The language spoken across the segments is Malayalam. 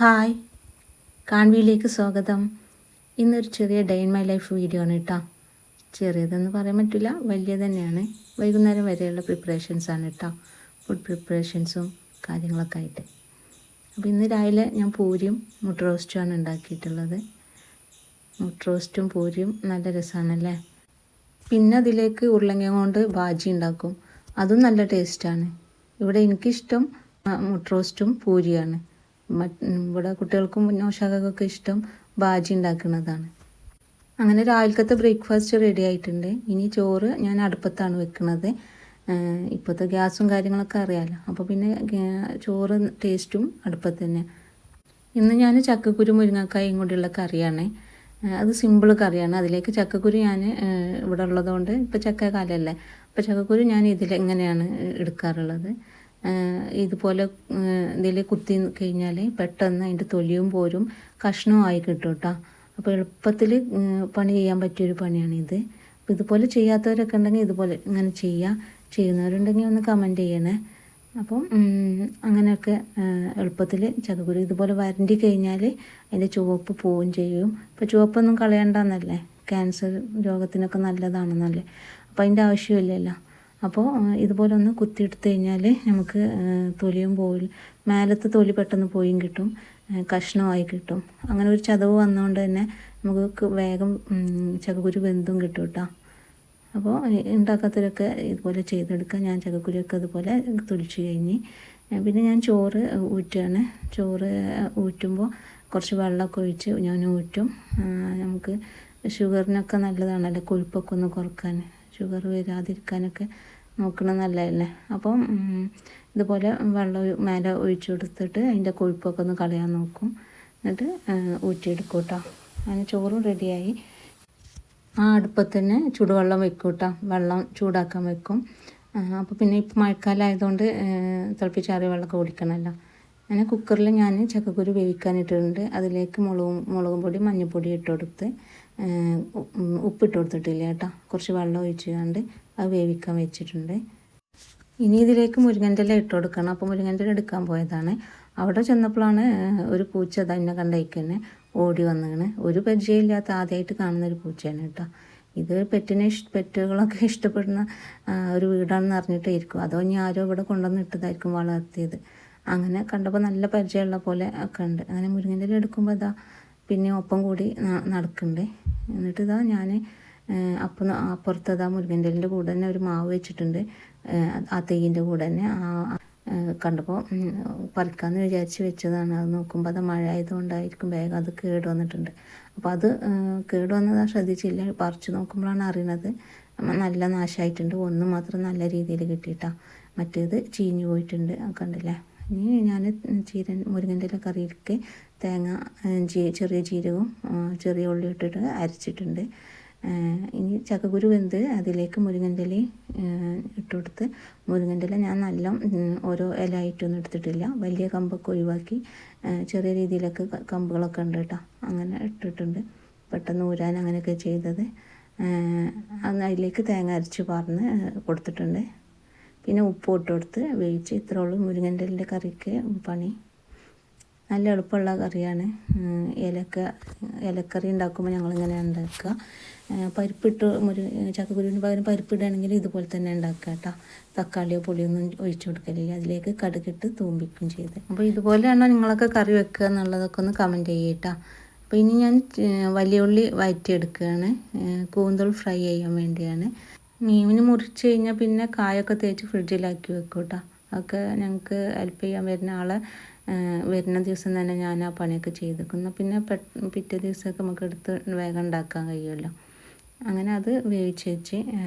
ഹായ്, കാൺവിയിലേക്ക് സ്വാഗതം. ഇന്നൊരു ചെറിയ day in my life video ആണ് കേട്ടോ. ചെറിയതെന്ന് പറയാൻ പറ്റില്ല, വലിയ തന്നെയാണ്. വൈകുന്നേരം വരെയുള്ള പ്രിപ്പറേഷൻസാണ് കേട്ടോ. ഫുഡ് പ്രിപ്പറേഷൻസും കാര്യങ്ങളൊക്കെ ആയിട്ട്. അപ്പോൾ ഇന്ന് രാവിലെ ഞാൻ പൂരിയും മുട്ട റോസ്റ്റുമാണ് ഉണ്ടാക്കിയിട്ടുള്ളത്. മുട്ട റോസ്റ്റും പൂരിയും നല്ല രസമാണല്ലേ. പിന്നെ അതിലേക്ക് ഉരുളങ്ങ കൊണ്ട് ബാജി ഉണ്ടാക്കും, അതും നല്ല ടേസ്റ്റാണ്. ഇവിടെ എനിക്കിഷ്ടം മുട്ട റോസ്റ്റും പൂരിയാണ്. ഇവിടെ കുട്ടികൾക്കും നൗഷാദക്കൊക്കെ ഇഷ്ടം ബാജി ഉണ്ടാക്കുന്നതാണ്. അങ്ങനെ രാവിലത്തെ ബ്രേക്ക്ഫാസ്റ്റ് റെഡി ആയിട്ടുണ്ട്. ഇനി ചോറ് ഞാൻ അടുപ്പത്താണ് വെക്കുന്നത്. ഇപ്പോഴത്തെ ഗ്യാസും കാര്യങ്ങളൊക്കെ അറിയാമല്ലോ, അപ്പോൾ പിന്നെ ചോറ് ടേസ്റ്റും അടുപ്പത്ത് തന്നെ. ഇന്ന് ഞാൻ ചക്കക്കുരു മുരിങ്ങക്കായും കൂടിയുള്ള കറിയാണ്. അത് സിമ്പിൾ കറിയാണ്. അതിലേക്ക് ചക്കക്കുരു ഞാൻ ഇവിടെ ഉള്ളതുകൊണ്ട്, ഇപ്പോൾ ചക്കക്കാലമല്ലേ, അപ്പോൾ ചക്കക്കുരു ഞാൻ എങ്ങനെയാണ് എടുക്കാറുള്ളത്. ഇതുപോലെ ഇതിൽ കുത്തി കഴിഞ്ഞാൽ പെട്ടെന്ന് അതിൻ്റെ തൊലിയും പോരും കഷ്ണവും ആയി കിട്ടും കേട്ടോ. അപ്പോൾ എളുപ്പത്തിൽ പണി ചെയ്യാൻ പറ്റിയൊരു പണിയാണിത്. അപ്പോൾ ഇതുപോലെ ചെയ്യാത്തവരൊക്കെ ഉണ്ടെങ്കിൽ ഇതുപോലെ ഇങ്ങനെ ചെയ്യുന്നവരുണ്ടെങ്കിൽ ഒന്ന് കമൻറ്റ് ചെയ്യണേ. അപ്പം അങ്ങനെയൊക്കെ എളുപ്പത്തിൽ ചക്കക്കുരു ഇതുപോലെ വരണ്ടി കഴിഞ്ഞാൽ അതിൻ്റെ ചുവപ്പ് പോവുകയും ചെയ്യും. ഇപ്പോൾ ചുവപ്പൊന്നും കളയണ്ടെന്നല്ലേ, ക്യാൻസർ രോഗത്തിനൊക്കെ നല്ലതാണെന്നല്ലേ, അപ്പോൾ അതിൻ്റെ ആവശ്യമില്ലല്ലോ. അപ്പോൾ ഇതുപോലെ ഒന്ന് കുത്തിയെടുത്ത് കഴിഞ്ഞാൽ നമുക്ക് തൊലിയും പോയി, മേലത്തെ തൊലി പെട്ടെന്ന് പോയും കിട്ടും, കഷ്ണമായി കിട്ടും. അങ്ങനെ ഒരു ചതവ് വന്നുകൊണ്ട് തന്നെ നമുക്ക് വേഗം ചക്കക്കുരു വെന്തും കിട്ടും കേട്ടോ. അപ്പോൾ ഉണ്ടാക്കാത്തവരൊക്കെ ഇതുപോലെ ചെയ്തെടുക്കുക. ഞാൻ ചക്കക്കുരുയൊക്കെ ഇതുപോലെ തൊലിച്ച് കഴിഞ്ഞ് പിന്നെ ഞാൻ ചോറ് ഊറ്റുകയാണ്. ചോറ് ഊറ്റുമ്പോൾ കുറച്ച് വെള്ളമൊക്കെ ഒഴിച്ച് ഞാൻ ഊറ്റും. നമുക്ക് ഷുഗറിനൊക്കെ നല്ലതാണല്ലോ, കൊഴുപ്പൊക്കെ ഒന്ന് കുറക്കാൻ, ഷുഗർ വരാതിരിക്കാനൊക്കെ നോക്കണം നല്ലതല്ലേ. അപ്പം ഇതുപോലെ വെള്ളം മേലെ ഒഴിച്ചു കൊടുത്തിട്ട് അതിൻ്റെ കൊഴുപ്പൊക്കെ ഒന്ന് കളയാൻ നോക്കും. എന്നിട്ട് ഊറ്റിയെടുക്കും കേട്ടോ. അങ്ങനെ ചോറും റെഡിയായി. ആ അടുപ്പത്ത് തന്നെ ചൂടുവെള്ളം വെക്കും കേട്ടോ, വെള്ളം ചൂടാക്കാൻ വെക്കും. അപ്പോൾ പിന്നെ ഇപ്പോൾ മഴക്കാലം ആയതുകൊണ്ട് തിളപ്പിച്ചാറിയ വെള്ളമൊക്കെ കുടിക്കണമല്ലോ. അങ്ങനെ കുക്കറിൽ ഞാൻ ചക്കക്കുരു വേവിക്കാനിട്ടിട്ടുണ്ട്. അതിലേക്ക് മുളകും പൊടി മഞ്ഞൾപ്പൊടി ഇട്ട് കൊടുത്ത്, ഉപ്പിട്ട് കൊടുത്തിട്ടില്ല കേട്ടോ, കുറച്ച് വെള്ളം ഒഴിച്ചുകൊണ്ട് അത് വേവിക്കാൻ വെച്ചിട്ടുണ്ട്. ഇനി ഇതിലേക്ക് മുരിങ്ങൻ്റെ ഇല ഇട്ട് കൊടുക്കണം. അപ്പോൾ മുരിങ്ങൻ്റെ ഇല എടുക്കാൻ പോയതാണ്. അവിടെ ചെന്നപ്പോഴാണ് ഒരു പൂച്ച തന്നെ കണ്ടേക്കന്നെ ഓടി വന്നതാണ്. ഒരു പരിചയമില്ലാത്ത ആദ്യമായിട്ട് കാണുന്നൊരു പൂച്ചയാണ് കേട്ടോ. ഇത് പെറ്റുകളൊക്കെ ഇഷ്ടപ്പെടുന്ന ഒരു വീടാണെന്ന് അറിഞ്ഞിട്ടായിരിക്കും, അതോ ഇനി ആരോ ഇവിടെ കൊണ്ടുവന്ന് ഇട്ടതായിരിക്കും വളർത്തിയത്. അങ്ങനെ കണ്ടപ്പോൾ നല്ല പരിചയമുള്ള പോലെ ഒക്കെ ഉണ്ട്. അങ്ങനെ മുരിങ്ങൻ്റെ ഇല എടുക്കുമ്പോൾ ഇതാ പിന്നെ ഒപ്പം കൂടി നടക്കുന്നുണ്ട്. എന്നിട്ട് ഇതാ ഞാൻ അപ്പുറത്തതാ മുരിങ്ങൻ്റെ ഇലൻ്റെ കൂടെ തന്നെ ഒരു മാവ് വെച്ചിട്ടുണ്ട്. ആ തെയ്യിൻ്റെ കൂടെ തന്നെ കണ്ടപ്പോൾ പറിക്കാമെന്ന് വിചാരിച്ച് വെച്ചതാണ്. അത് നോക്കുമ്പോൾ അത് മഴ ആയതുകൊണ്ടായിരിക്കും വേഗം അത് കേട് വന്നിട്ടുണ്ട്. അപ്പോൾ അത് കേട് വന്നതാ ശ്രദ്ധിച്ചില്ല. പറിച്ച് നോക്കുമ്പോഴാണ് അറിയുന്നത് നല്ല നാശമായിട്ടുണ്ട്. ഒന്ന് മാത്രം നല്ല രീതിയിൽ കിട്ടിയിട്ടാണ്, മറ്റേത് ചീഞ്ഞു പോയിട്ടുണ്ട്. കണ്ടില്ലേ. ഇനി ഞാൻ മുരിങ്ങൻ്റെ ഇല കറിയിലേക്ക് തേങ്ങ, ചെറിയ ജീരകവും ചെറിയ ഉള്ളി ഇട്ടിട്ട് അരച്ചിട്ടുണ്ട്. ഇനി ചക്കക്കുരു വെന്ത് അതിലേക്ക് മുരിങ്ങൻ്റെ ഇല ഇട്ട് കൊടുത്ത്, മുരിങ്ങൻ്റെ ഇല ഞാൻ നല്ല ഓരോ ഇല ആയിട്ടൊന്നും എടുത്തിട്ടില്ല, വലിയ കമ്പൊക്കെ ഒഴിവാക്കി ചെറിയ രീതിയിലൊക്കെ കമ്പുകളൊക്കെ ഉണ്ട് കേട്ടോ, അങ്ങനെ ഇട്ടിട്ടുണ്ട്. പെട്ടെന്ന് ഊരാൻ അങ്ങനെയൊക്കെ ചെയ്തത്. അതിലേക്ക് തേങ്ങ അരച്ച് പറഞ്ഞ് കൊടുത്തിട്ടുണ്ട്. പിന്നെ ഉപ്പ് ഇട്ട് കൊടുത്ത് വേവിച്ച്. ഇത്രേ ഉള്ളൂ മുരിങ്ങൻ്റെ ഇലൻ്റെ കറിക്ക് പണി. നല്ല എളുപ്പമുള്ള കറിയാണ്. ഇലക്കറി ഉണ്ടാക്കുമ്പോൾ ഞങ്ങളിങ്ങനെ ഉണ്ടാക്കുക. പരിപ്പിട്ട് ചക്കക്കുരുവിന് പകരം പരിപ്പിടുകയാണെങ്കിൽ ഇതുപോലെ തന്നെ ഉണ്ടാക്കുക കേട്ടോ. തക്കാളിയോ പുളിയൊന്നും ഒഴിച്ചു കൊടുക്കലില്ല. അതിലേക്ക് കടുകിട്ട് തൂമ്പിക്കും ചെയ്ത്. അപ്പോൾ ഇതുപോലെയാണോ നിങ്ങളൊക്കെ കറി വെക്കുക എന്നുള്ളതൊക്കെ ഒന്ന് കമൻറ്റ് ചെയ്യട്ടോ. അപ്പോൾ ഇനി ഞാൻ വലിയ ഉള്ളി വഴറ്റിയെടുക്കുകയാണ്. കൂന്തൽ ഫ്രൈ ചെയ്യാൻ വേണ്ടിയാണ്. മീനിന് മുറിച്ച് കഴിഞ്ഞാൽ പിന്നെ കായൊക്കെ തേച്ച് ഫ്രിഡ്ജിലാക്കി വെക്കും കേട്ടോ. അതൊക്കെ ഞങ്ങൾക്ക് ഹെൽപ്പ് ചെയ്യാൻ വരുന്ന ദിവസം തന്നെ ഞാൻ ആ പണിയൊക്കെ ചെയ്തേക്കുന്നു. പിന്നെ പിറ്റേ ദിവസമൊക്കെ നമുക്ക് എടുത്ത് വേഗം ഉണ്ടാക്കാൻ കഴിയുമല്ലോ. അങ്ങനെ അത് വേവിച്ച് വെച്ച്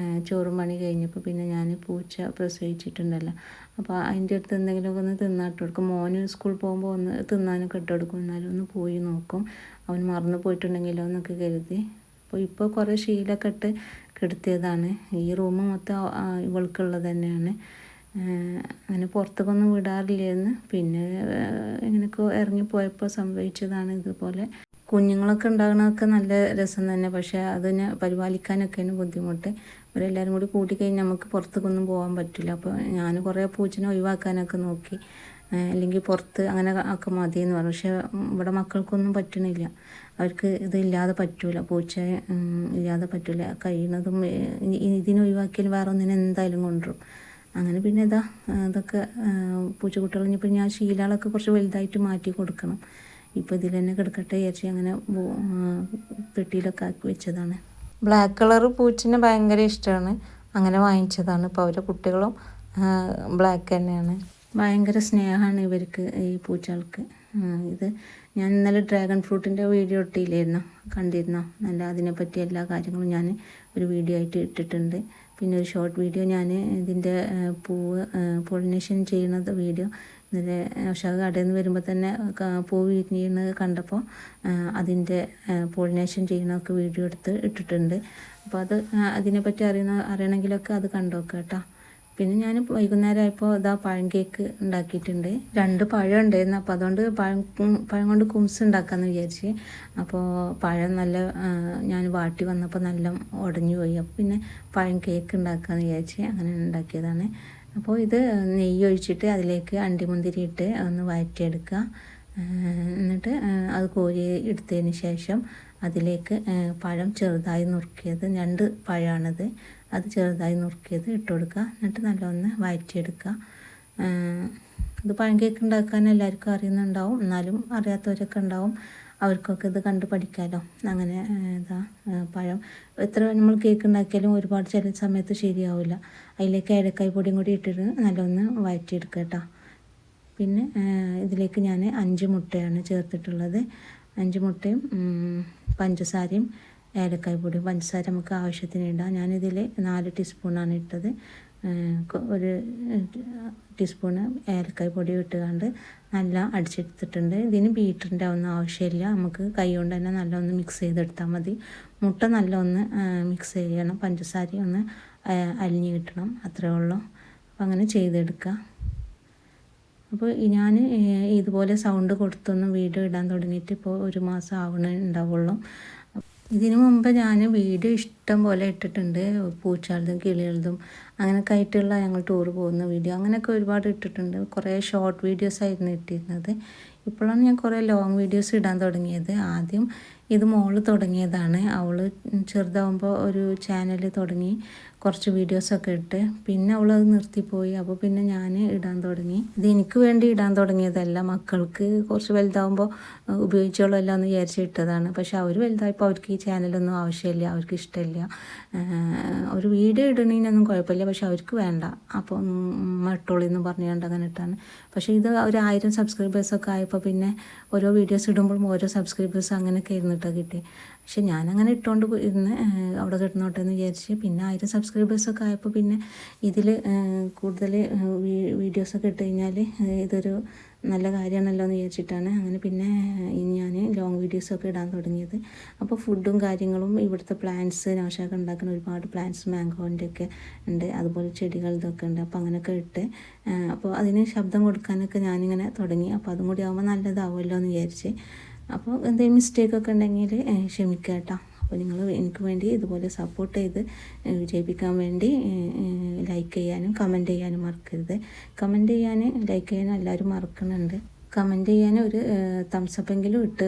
ചോറും പണി കഴിഞ്ഞപ്പോൾ പിന്നെ ഞാൻ പൂച്ച പ്രസവിച്ചിട്ടുണ്ടല്ലോ, അപ്പോൾ അതിൻ്റെ അടുത്ത് എന്തെങ്കിലുമൊക്കെ ഒന്ന് തിന്നാട്ട് കൊടുക്കും. മോന് സ്കൂളിൽ പോകുമ്പോൾ ഒന്ന് തിന്നാനൊക്കെ ഇട്ട് കൊടുക്കും. എന്നാലും ഒന്ന് പോയി നോക്കും, അവൻ മറന്നു പോയിട്ടുണ്ടെങ്കിലോ എന്നൊക്കെ കരുതി. അപ്പോൾ ഇപ്പോൾ കുറേ ശീലമൊക്കെ ഇട്ട് കെടുത്തിയതാണ്. ഈ റൂം മൊത്തം ഇവൾക്കുള്ളത് തന്നെയാണ്. അങ്ങനെ പുറത്തേക്കൊന്നും വിടാറില്ലായിരുന്നു. പിന്നെ എങ്ങനെയൊക്കെ ഇറങ്ങിപ്പോയപ്പോൾ സംഭവിച്ചതാണ് ഇതുപോലെ. കുഞ്ഞുങ്ങളൊക്കെ ഉണ്ടാകുന്നതൊക്കെ നല്ല രസം തന്നെ, പക്ഷേ അതിനെ പരിപാലിക്കാനൊക്കെയാണ് ബുദ്ധിമുട്ട്. ഇവരെല്ലാവരും കൂടി കൂട്ടിക്കഴിഞ്ഞാൽ നമുക്ക് പുറത്തേക്കൊന്നും പോകാൻ പറ്റില്ല. അപ്പോൾ ഞാൻ കുറേ പൂച്ചനെ ഒഴിവാക്കാനൊക്കെ നോക്കി. അല്ലെങ്കിൽ പുറത്ത് അങ്ങനെ ഒക്കെ മതിയെന്ന് പറഞ്ഞു. പക്ഷേ ഇവിടെ മക്കൾക്കൊന്നും പറ്റണില്ല. അവർക്ക് ഇതില്ലാതെ പറ്റൂല, പൂച്ച ഇല്ലാതെ പറ്റൂല. കഴിയുന്നതും ഇതിനെ ഒഴിവാക്കിയാൽ വേറെ ഒന്നിനെ എന്തായാലും കൊണ്ടുവരും. അങ്ങനെ പിന്നെ അതൊക്കെ പൂച്ചക്കുട്ടികൾ ഇനിയിപ്പോൾ ഞാൻ ശീലകളൊക്കെ കുറച്ച് വലുതായിട്ട് മാറ്റി കൊടുക്കണം. ഇപ്പോൾ ഇതിൽ തന്നെ കിടക്കട്ടെ വിചാരിച്ച് അങ്ങനെ പെട്ടിയിലൊക്കെ ആക്കി വെച്ചതാണ്. ബ്ലാക്ക് കളർ പൂച്ചിനെ ഭയങ്കര ഇഷ്ടമാണ്, അങ്ങനെ വാങ്ങിച്ചതാണ്. ഇപ്പോൾ അവരുടെ കുട്ടികളും ബ്ലാക്ക് തന്നെയാണ്. ഭയങ്കര സ്നേഹമാണ് ഇവർക്ക്, ഈ പൂച്ചകൾക്ക്. ഇത് ഞാൻ ഇന്നലെ ഡ്രാഗൺ ഫ്രൂട്ടിൻ്റെ വീഡിയോ ഇട്ടില്ലായിരുന്നോ, കണ്ടിരുന്നോ? നല്ല അതിനെപ്പറ്റി എല്ലാ കാര്യങ്ങളും ഞാൻ ഒരു വീഡിയോ ആയിട്ട് ഇട്ടിട്ടുണ്ട്. പിന്നെ ഒരു ഷോർട്ട് വീഡിയോ ഞാൻ ഇതിൻ്റെ പൂവ് പോളിനേഷൻ ചെയ്യുന്നത് വീഡിയോ ഇന്നലെ ഉഷാഖ് കടയിൽ നിന്ന് വരുമ്പോൾ തന്നെ പൂവ് വിരിഞ്ഞിരുന്നത് കണ്ടപ്പോൾ അതിൻ്റെ പോളിനേഷൻ ചെയ്യുന്നതൊക്കെ വീഡിയോ എടുത്ത് ഇട്ടിട്ടുണ്ട്. അപ്പോൾ അതിനെപ്പറ്റി അറിയണമെങ്കിലൊക്കെ അത് കണ്ടോക്കാം കേട്ടോ. പിന്നെ ഞാൻ വൈകുന്നേരം ആയപ്പോൾ പഴം കേക്ക് ഉണ്ടാക്കിയിട്ടുണ്ട്. 2 പഴം ഉണ്ടായിരുന്നു. അപ്പോൾ അതുകൊണ്ട് പഴം കൊണ്ട് കുംസ് ഉണ്ടാക്കാമെന്ന് വിചാരിച്ച്. അപ്പോൾ പഴം നല്ല ഞാൻ വാട്ടി വന്നപ്പോൾ നല്ല ഉടഞ്ഞു പോയി. അപ്പോൾ പിന്നെ പഴം കേക്ക് ഉണ്ടാക്കാമെന്ന് വിചാരിച്ച് അങ്ങനെ ഉണ്ടാക്കിയതാണ്. അപ്പോൾ ഇത് നെയ്യ് ഒഴിച്ചിട്ട് അതിലേക്ക് അണ്ടിമുന്തിരി ഇട്ട് ഒന്ന് വഴറ്റിയെടുക്കുക. എന്നിട്ട് അത് കോരി എടുത്തതിന് ശേഷം അതിലേക്ക് പഴം ചെറുതായി നുറുക്കിയത്, 2 പഴമാണത്, അത് ചെറുതായി നുറുക്കിയത് ഇട്ട് കൊടുക്കുക. എന്നിട്ട് നല്ലൊന്ന് വഴറ്റിയെടുക്കുക. ഇത് പഴം കേക്ക് ഉണ്ടാക്കാൻ എല്ലാവർക്കും അറിയുന്നുണ്ടാവും, എന്നാലും അറിയാത്തവരൊക്കെ ഉണ്ടാവും. അവർക്കൊക്കെ ഇത് കണ്ട് പഠിക്കാമല്ലോ. അങ്ങനെ പഴം എത്ര നമ്മൾ കേക്ക് ഉണ്ടാക്കിയാലും ഒരുപാട് ചില സമയത്ത് ശരിയാവില്ല. അതിലേക്ക് ഏലക്കായ് പൊടിയും കൂടി ഇട്ടിട്ട് നല്ലൊന്ന് വഴറ്റിയെടുക്കുക കേട്ടോ. പിന്നെ ഇതിലേക്ക് ഞാൻ 5 മുട്ടയാണ് ചേർത്തിട്ടുള്ളത്. 5 മുട്ടയും പഞ്ചസാരയും ഏലക്കായ് പൊടിയും. പഞ്ചസാര നമുക്ക് ആവശ്യത്തിന് ഇടാം. ഞാനിതിൽ 4 ടീസ്പൂണാണ് ഇട്ടത്. 1 ടീസ്പൂണ് ഏലക്കായ് പൊടി ഇട്ടുകൊണ്ട് നല്ല അടിച്ചെടുത്തിട്ടുണ്ട്. ഇതിന് ബീറ്ററിൻ്റെ ഒന്നും ആവശ്യമില്ല, നമുക്ക് കൈ കൊണ്ട് തന്നെ നല്ല ഒന്ന് മിക്സ് ചെയ്തെടുത്താൽ മതി. മുട്ട നല്ല ഒന്ന് മിക്സ് ചെയ്യണം, പഞ്ചസാര ഒന്ന് അലിഞ്ഞ് കിട്ടണം, അത്രേ ഉള്ളൂ. അപ്പം അങ്ങനെ ചെയ്തെടുക്കുക. അപ്പോൾ ഞാൻ ഇതുപോലെ സൗണ്ട് കൊടുത്തൊന്നും വീഡിയോ ഇടാൻ തുടങ്ങിയിട്ട് ഇപ്പോൾ 1 മാസം ആവണുണ്ടാവുള്ളൂ. ഇതിനു മുമ്പ് ഞാൻ വീഡിയോ ഇഷ്ടം പോലെ ഇട്ടിട്ടുണ്ട്, പൂച്ചകളതും കിളികളതും അങ്ങനെയൊക്കെ ആയിട്ടുള്ള ഞങ്ങൾ ടൂർ പോകുന്ന വീഡിയോ അങ്ങനെയൊക്കെ ഒരുപാട് ഇട്ടിട്ടുണ്ട്. കുറേ ഷോർട്ട് വീഡിയോസ് ആയിരുന്നു ഇട്ടിരുന്നത്. ഇപ്പോഴാണ് ഞാൻ കുറേ ലോങ് വീഡിയോസ് ഇടാൻ തുടങ്ങിയത്. ആദ്യം ഇത് മോള് തുടങ്ങിയതാണ്. അവൾ ചെറുതാവുമ്പോൾ ഒരു ചാനൽ തുടങ്ങി, കുറച്ച് വീഡിയോസൊക്കെ ഇട്ട്, പിന്നെ അവളത് നിർത്തിപ്പോയി. അപ്പോൾ പിന്നെ ഞാൻ ഇടാൻ തുടങ്ങി. ഇത് എനിക്ക് വേണ്ടി ഇടാൻ തുടങ്ങിയതല്ല, മക്കൾക്ക് കുറച്ച് വലുതാവുമ്പോൾ ഉപയോഗിച്ചോളല്ലോ എന്ന് വിചാരിച്ച് ഇട്ടതാണ്. പക്ഷെ അവർ വലുതായപ്പോൾ അവർക്ക് ഈ ചാനലൊന്നും ആവശ്യമില്ല, അവർക്ക് ഇഷ്ടമില്ല. ഒരു വീഡിയോ ഇടണതിനൊന്നും കുഴപ്പമില്ല, പക്ഷെ അവർക്ക് വേണ്ട. അപ്പോൾ മട്ടോളിന്ന് പറഞ്ഞുകൊണ്ട് അങ്ങനെ ഇട്ടാണ്. പക്ഷേ ഇത് ഒരു 1000 സബ്സ്ക്രൈബേഴ്സൊക്കെ ആയപ്പോൾ പിന്നെ ഓരോ വീഡിയോസ് ഇടുമ്പോഴും ഓരോ സബ്സ്ക്രൈബേഴ്സ് അങ്ങനെയൊക്കെ ഇരുന്നിട്ടാണ് കിട്ടി. പക്ഷെ ഞാനങ്ങനെ ഇട്ടുകൊണ്ട് ഇരുന്ന് അവിടെ കിടന്നോട്ടെ എന്ന് വിചാരിച്ച് പിന്നെ 1000 സബ്സ്ക്രൈബേഴ്സൊക്കെ ആയപ്പോൾ പിന്നെ ഇതിൽ കൂടുതൽ വീഡിയോസൊക്കെ ഇട്ട് കഴിഞ്ഞാൽ ഇതൊരു നല്ല കാര്യമാണല്ലോ എന്ന് വിചാരിച്ചിട്ടാണ് അങ്ങനെ പിന്നെ ഞാൻ ലോങ് വീഡിയോസൊക്കെ ഇടാൻ തുടങ്ങിയത്. അപ്പോൾ ഫുഡും കാര്യങ്ങളും ഇവിടുത്തെ പ്ലാന്റ്സ് നൗഷാദ് ഉണ്ടാക്കുന്ന ഒരുപാട് പ്ലാന്റ്സ് മാംഗോൻ്റെ ഒക്കെ ഉണ്ട്, അതുപോലെ ചെടികളുടെ ഉണ്ട്. അപ്പോൾ അങ്ങനെയൊക്കെ ഇട്ട് അപ്പോൾ അതിന് ശബ്ദം കൊടുക്കാനൊക്കെ ഞാനിങ്ങനെ തുടങ്ങി. അപ്പോൾ അതും കൂടി ആകുമ്പോൾ നല്ലതാവുമല്ലോ എന്ന് വിചാരിച്ച്. അപ്പോൾ എന്തെങ്കിലും മിസ്റ്റേക്കൊക്കെ ഉണ്ടെങ്കിൽ ക്ഷമിക്കുക കേട്ടോ. അപ്പോൾ നിങ്ങൾ എനിക്ക് വേണ്ടി ഇതുപോലെ സപ്പോർട്ട് ചെയ്ത് വിജയിപ്പിക്കാൻ വേണ്ടി ലൈക്ക് ചെയ്യാനും കമൻറ്റ് ചെയ്യാനും മറക്കരുത്. കമൻറ്റ് ചെയ്യാൻ ലൈക്ക് ചെയ്യാനും എല്ലാവരും മറക്കുന്നുണ്ട്. കമൻറ്റ് ചെയ്യാൻ ഒരു തംസപ്പെങ്കിലും ഇട്ട്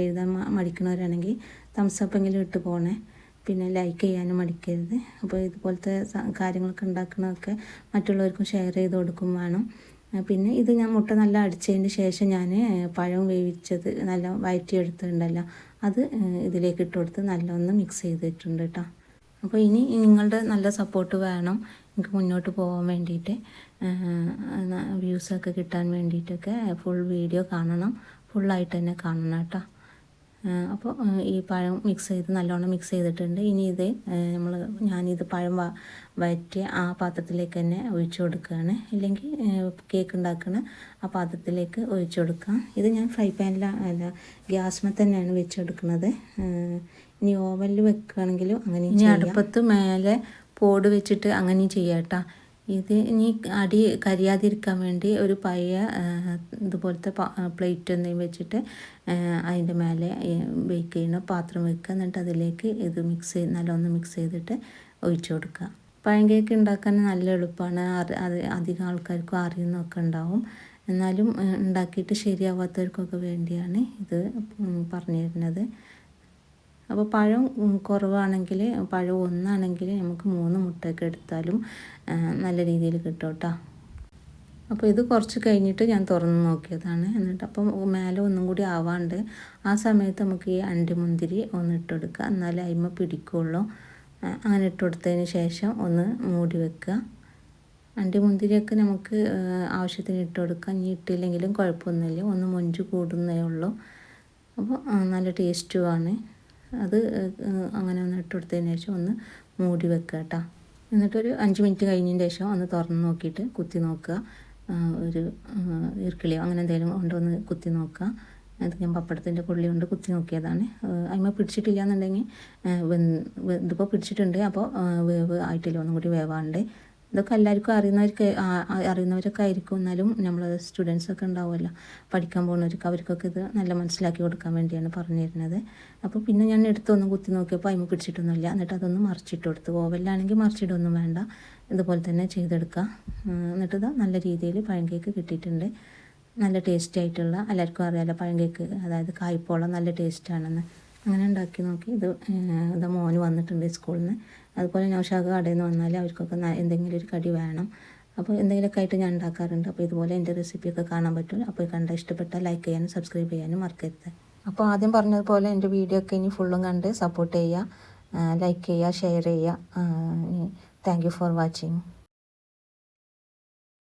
എഴുതാൻ മടിക്കണവരാണെങ്കിൽ തംസപ്പെങ്കിലും ഇട്ട് പോണേ. പിന്നെ ലൈക്ക് ചെയ്യാനും മടിക്കരുത്. അപ്പോൾ ഇതുപോലത്തെ കാര്യങ്ങളൊക്കെ ഉണ്ടാക്കുന്നതൊക്കെ മറ്റുള്ളവർക്കും ഷെയർ ചെയ്ത് കൊടുക്കും വേണം. പിന്നെ ഇത് ഞാൻ മുട്ട നല്ല അടിച്ചതിന് ശേഷം ഞാൻ പഴം വേവിച്ചത് നല്ല വഴറ്റിയെടുത്തിട്ടുണ്ടല്ലോ, അത് ഇതിലേക്ക് ഇട്ട് കൊടുത്ത് നല്ലൊന്ന് മിക്സ് ചെയ്തിട്ടുണ്ട് കേട്ടോ. അപ്പോൾ ഇനി നിങ്ങളുടെ നല്ല സപ്പോർട്ട് വേണം എനിക്ക് മുന്നോട്ട് പോകാൻ വേണ്ടിയിട്ട്, വ്യൂസൊക്കെ കിട്ടാൻ വേണ്ടിയിട്ടൊക്കെ ഫുൾ വീഡിയോ കാണണം, ഫുള്ളായിട്ട് തന്നെ കാണണം കേട്ടോ. അപ്പോൾ ഈ പഴം മിക്സ് ചെയ്ത് നല്ലോണം മിക്സ് ചെയ്തിട്ടുണ്ട്. ഇനി ഇത് ഞാനിത് പഴം വഴറ്റിയ ആ പാത്രത്തിലേക്ക് തന്നെ ഒഴിച്ചു കൊടുക്കുകയാണ്, ഇല്ലെങ്കിൽ കേക്ക് ഉണ്ടാക്കുന്ന ആ പാത്രത്തിലേക്ക് ഒഴിച്ചു കൊടുക്കാം. ഇത് ഞാൻ ഫ്രൈ പാനിലല്ല ഗ്യാസ്മേ തന്നെയാണ് വെച്ചെടുക്കുന്നത്. ഇനി ഓവനിൽ വെക്കുകയാണെങ്കിലും അങ്ങനെ ഇനി അടുപ്പത്ത് മേലെ പോട് വെച്ചിട്ട് അങ്ങനെ ചെയ്യാം കേട്ടോ. ഇത് ഇനി അടി കരിയാതിരിക്കാൻ വേണ്ടി ഒരു പഴയ ഇതുപോലത്തെ പ്ലേറ്റ് എന്തെങ്കിലും വെച്ചിട്ട് അതിൻ്റെ മേലെ ബേക്ക് ചെയ്യുന്ന പാത്രം വെക്കുക. എന്നിട്ട് അതിലേക്ക് ഇത് നല്ലൊന്ന് മിക്സ് ചെയ്തിട്ട് ഒഴിച്ചു കൊടുക്കുക. പഴം കേക്ക് ഉണ്ടാക്കാൻ നല്ല എളുപ്പമാണ്, അധികം ആൾക്കാർക്കും അറിയുന്നൊക്കെ ഉണ്ടാവും. എന്നാലും ഉണ്ടാക്കിയിട്ട് ശരിയാവാത്തവർക്കൊക്കെ വേണ്ടിയാണ് ഇത് പറഞ്ഞു തരുന്നത്. അപ്പോൾ പഴം കുറവാണെങ്കിൽ, പഴം ഒന്നാണെങ്കിൽ നമുക്ക് 3 മുട്ടയൊക്കെ എടുത്താലും നല്ല രീതിയിൽ കിട്ടും കേട്ടോ. അപ്പോൾ ഇത് കുറച്ച് കഴിഞ്ഞിട്ട് ഞാൻ തുറന്ന് നോക്കിയതാണ്. എന്നിട്ട് അപ്പം മേലെ ഒന്നും കൂടി ആവാണ്ട് ആ സമയത്ത് നമുക്ക് ഈ അണ്ടിമുന്തിരി ഒന്ന് ഇട്ടെടുക്കുക, എന്നാലേ അതിന്മേൽ പിടിക്കുള്ളൂ. അങ്ങനെ ഇട്ട് കൊടുത്തതിന് ശേഷം ഒന്ന് മൂടി വെക്കുക. അണ്ടിമുന്തിരിയൊക്കെ നമുക്ക് ആവശ്യത്തിന് ഇട്ട് കൊടുക്കാം, ഇനി ഇട്ടില്ലെങ്കിലും കുഴപ്പമൊന്നുമില്ല, ഒന്ന് മൊഞ്ച് കൂടുന്നേ ഉള്ളൂ. അപ്പോൾ നല്ല ടേസ്റ്റുമാണ് അത്. അങ്ങനെ ഒന്ന് ഇട്ട് കൊടുത്തതിന് ശേഷം ഒന്ന് മൂടി വെക്കുക കേട്ടോ. എന്നിട്ടൊരു 5 മിനിറ്റ് കഴിഞ്ഞതിന് ശേഷം ഒന്ന് തുറന്ന് നോക്കിയിട്ട് കുത്തി നോക്കുക. ഒരു ഈർക്കിളിയോ അങ്ങനെ എന്തെങ്കിലും കൊണ്ടൊന്ന് കുത്തി നോക്കുക. അത് ഞാൻ പപ്പടത്തിൻ്റെ കൊള്ളി കൊണ്ട് കുത്തി നോക്കിയതാണ്. അതിന്മേൽ പിടിച്ചിട്ടില്ല എന്നുണ്ടെങ്കിൽ ഇതിപ്പോൾ പിടിച്ചിട്ടുണ്ട്, അപ്പോൾ വേവ് ആയിട്ടില്ല, ഒന്നും കൂടി വേവാണ്ട്. ഇതൊക്കെ എല്ലാവർക്കും അറിയുന്നവരൊക്കെ ആയിരിക്കും. എന്നാലും നമ്മൾ സ്റ്റുഡൻസൊക്കെ ഉണ്ടാവുമല്ലോ, പഠിക്കാൻ പോകുന്നവർക്ക്, അവർക്കൊക്കെ ഇത് നല്ല മനസ്സിലാക്കി കൊടുക്കാൻ വേണ്ടിയാണ് പറഞ്ഞു തരുന്നത്. അപ്പോൾ പിന്നെ ഞാൻ എടുത്തൊന്ന് കുത്തി നോക്കിയപ്പോൾ അതിന് പിടിച്ചിട്ടൊന്നുമില്ല. എന്നിട്ട് അതൊന്ന് മറിച്ചിട്ട് കൊടുത്തു. ഓവനിലാണെങ്കിൽ മറിച്ചിട്ടൊന്നും വേണ്ട, ഇതുപോലെ തന്നെ ചെയ്തെടുക്കുക. എന്നിട്ട് ഇത് നല്ല രീതിയിൽ പഴം കേക്ക് കിട്ടിയിട്ടുണ്ട്. നല്ല ടേസ്റ്റി ആയിട്ടുള്ള, എല്ലാവർക്കും അറിയാമല്ലോ പഴം കേക്ക്, അതായത് കായ്പോളം നല്ല ടേസ്റ്റാണെന്ന്. അങ്ങനെ ഉണ്ടാക്കി നോക്കി. ഇത് മോന് വന്നിട്ടുണ്ട് സ്കൂളിൽ നിന്ന്. അതുപോലെ നൗഷാദ് കടയിൽ നിന്ന് വന്നാൽ അവർക്കൊക്കെ എന്തെങ്കിലും ഒരു കടി വേണം. അപ്പോൾ എന്തെങ്കിലുമൊക്കെ ആയിട്ട് ഞാൻ ഉണ്ടാക്കാറുണ്ട്. അപ്പോൾ ഇതുപോലെ എൻ്റെ റെസിപ്പിയൊക്കെ കാണാൻ പറ്റും. അപ്പോൾ ഇഷ്ടപ്പെട്ടാൽ ലൈക്ക് ചെയ്യാനും സബ്സ്ക്രൈബ് ചെയ്യാനും മറക്കരുത്. അപ്പോൾ ആദ്യം പറഞ്ഞതുപോലെ എൻ്റെ വീഡിയോ ഒക്കെ ഇനി ഫുള്ളും കണ്ട് സപ്പോർട്ട് ചെയ്യുക, ലൈക്ക് ചെയ്യുക, ഷെയർ ചെയ്യുക. Thank you for watching.